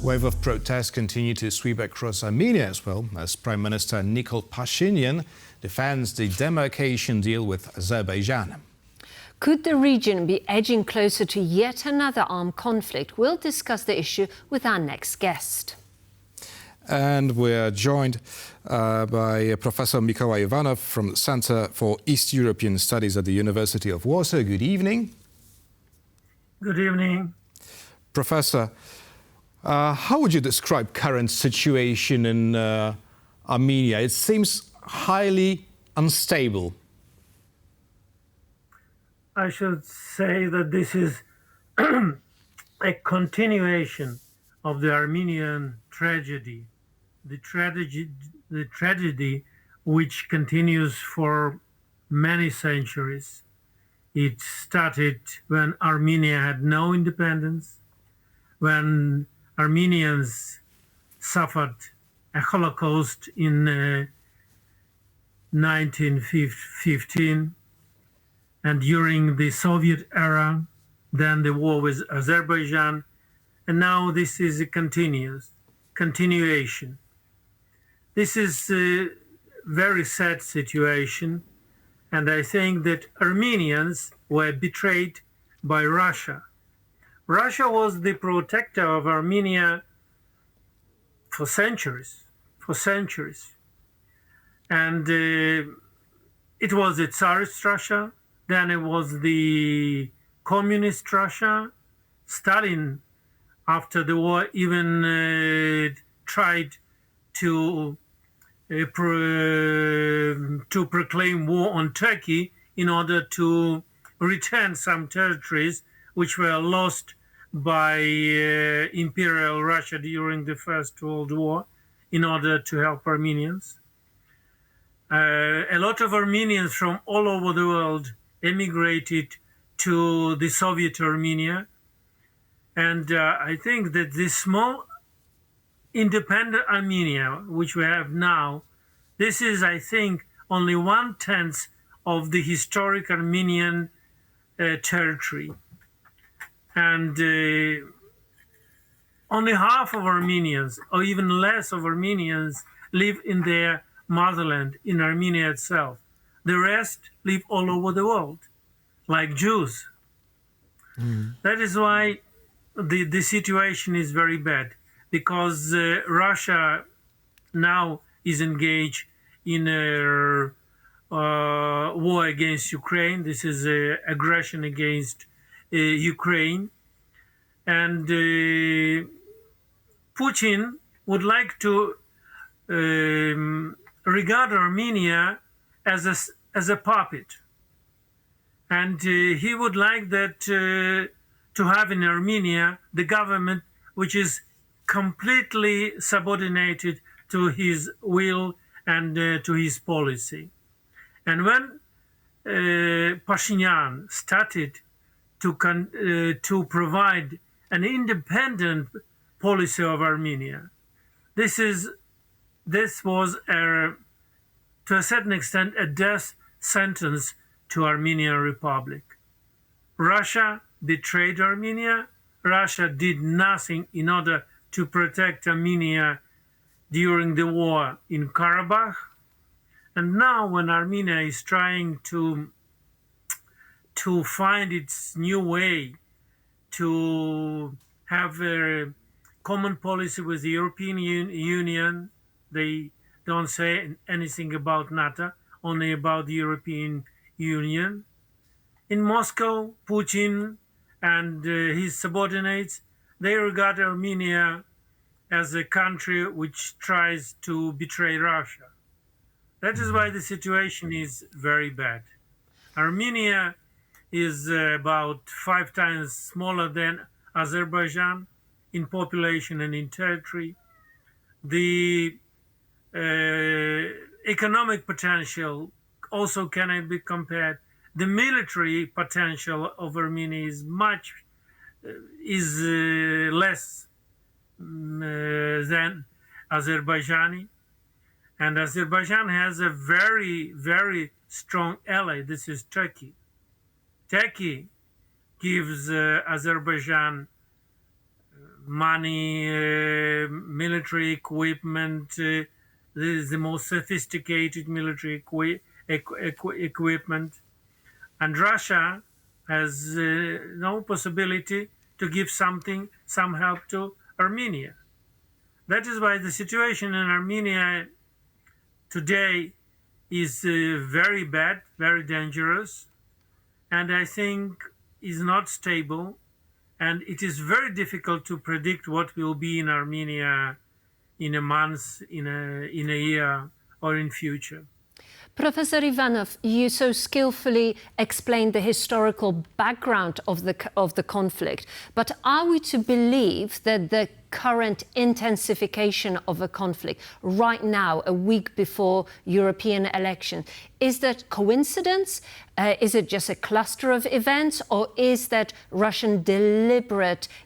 Wave of protests continue to sweep across Armenia as well, as Prime Minister Nikol Pashinyan defends the demarcation deal with Azerbaijan. Could the region be edging closer to yet another armed conflict? We'll discuss the issue with our next guest. And we are joined by Professor Mikołaj Iwanow from the Center for East European Studies at the University of Warsaw. Good evening. Good evening. Professor, how would you describe current situation in Armenia? It seems highly unstable. I should say that this is a continuation of the Armenian tragedy, the tragedy which continues for many centuries. It started when Armenia had no independence, when Armenians suffered a Holocaust in 1915, and during the Soviet era, then the war with Azerbaijan, and now this is a continuation. This is a very sad situation, and I think that Armenians were betrayed by Russia. Russia was the protector of Armenia for centuries. And it was the Tsarist Russia, then it was the Communist Russia. Stalin, after the war, even tried to proclaim war on Turkey in order to return some territories which were lost by Imperial Russia during the First World War in order to help Armenians. A lot of Armenians from all over the world emigrated to the Soviet Armenia. And I think that this small independent Armenia, which we have now, this is, I think, only 1/10 of the historic Armenian territory. And only half of Armenians, or even less of Armenians, live in their motherland, in Armenia itself. The rest live all over the world, like Jews. That is why the situation is very bad, because Russia now is engaged in a war against Ukraine. This is aggression against Ukraine. And Putin would like to regard Armenia as a puppet. And he would like that to have in Armenia the government which is completely subordinated to his will and to his policy. And when Pashinyan started to provide an independent policy of Armenia, this was to a certain extent a death sentence to Armenian Republic. Russia betrayed Armenia. Russia did nothing in order to protect Armenia during the war in Karabakh. And now when Armenia is trying to find its new way to have a common policy with the European Union, they don't say anything about NATO, only about the European Union. In Moscow, Putin and his subordinates, they regard Armenia as a country which tries to betray Russia. That is why the situation is very bad. Armenia is about 5 times smaller than Azerbaijan in population and in territory. The economic potential also cannot be compared. The military potential of Armenia is less than Azerbaijani, and Azerbaijan has a very, very strong ally. This is Turkey. Turkey gives Azerbaijan money, military equipment. This is the most sophisticated military equipment. And Russia has no possibility to give some help to Armenia. That is why the situation in Armenia today is very bad, very dangerous, and I think is not stable. And it is very difficult to predict what will be in Armenia in a month, in a year, or in future. Professor Ivanov, you so skillfully explained the historical background of the conflict, but are we to believe that the current intensification of a conflict right now, a week before European elections, is that coincidence? Is it just a cluster of events, or is that Russian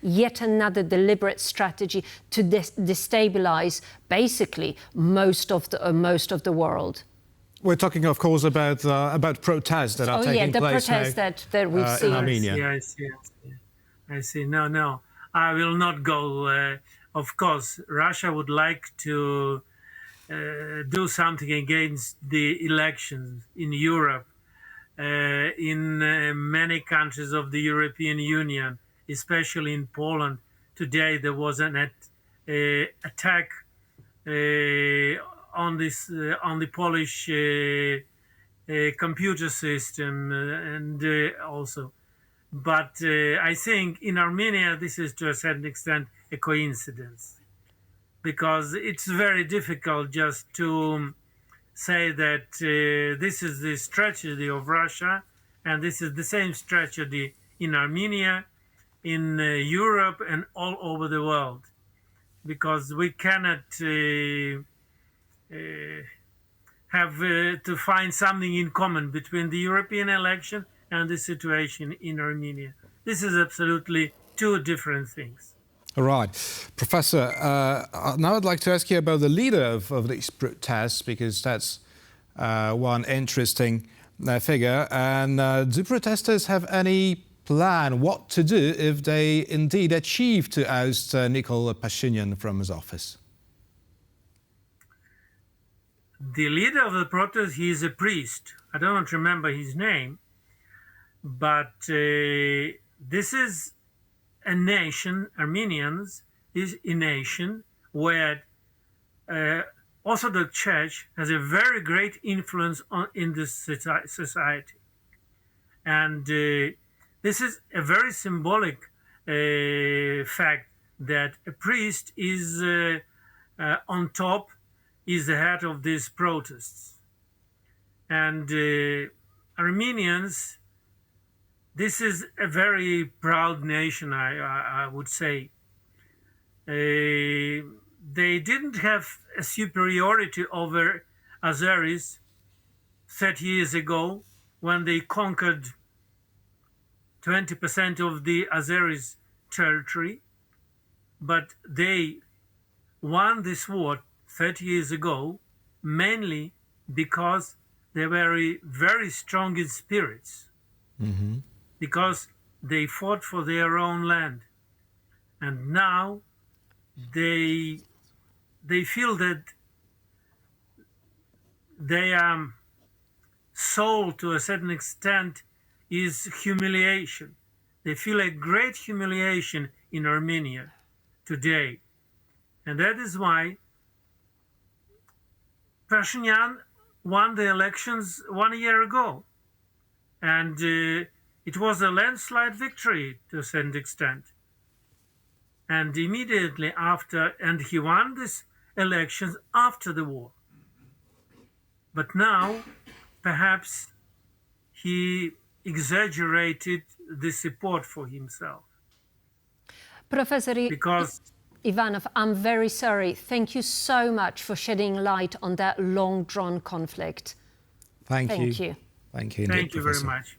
yet another deliberate strategy to destabilize basically most of the world? We're talking, of course, about protests that are taking place the protests that we've seen in Armenia. Yes. I see. No, I will not go. Of course, Russia would like to do something against the elections in Europe, in many countries of the European Union, especially in Poland. Today there was an attack on the Polish computer system, and also. But I think in Armenia this is to a certain extent a coincidence, because it's very difficult just to say that this is the strategy of Russia and this is the same strategy in Armenia, in Europe, and all over the world, because we cannot have to find something in common between the European election and the situation in Armenia. This is absolutely two different things. All right. Professor, now I'd like to ask you about the leader of these protests, because that's one interesting figure. And do protesters have any plan what to do if they indeed achieve to oust Nikol Pashinyan from his office? The leader of the protest, he is a priest. I don't remember his name, but this is a nation, Armenians is a nation where Orthodox Church has a very great influence in this society. And this is a very symbolic fact that a priest is on top, is the head of these protests. And Armenians, this is a very proud nation, I would say. They didn't have a superiority over Azeris 30 years ago when they conquered 20% of the Azeris territory, but they won this war 30 years ago mainly because they were very strong in spirits. Mm-hmm. Because they fought for their own land, and now they feel that their soul, to a certain extent, is humiliation. They feel a great humiliation in Armenia today, and that is why Pashinyan won the elections 1 year ago, and it was a landslide victory to a certain extent. And immediately after, and he won these elections after the war. But now, perhaps he exaggerated the support for himself. Professor Ivanov, I'm very sorry. Thank you so much for shedding light on that long-drawn conflict. Thank you. Thank you. Thank you. Thank you very much.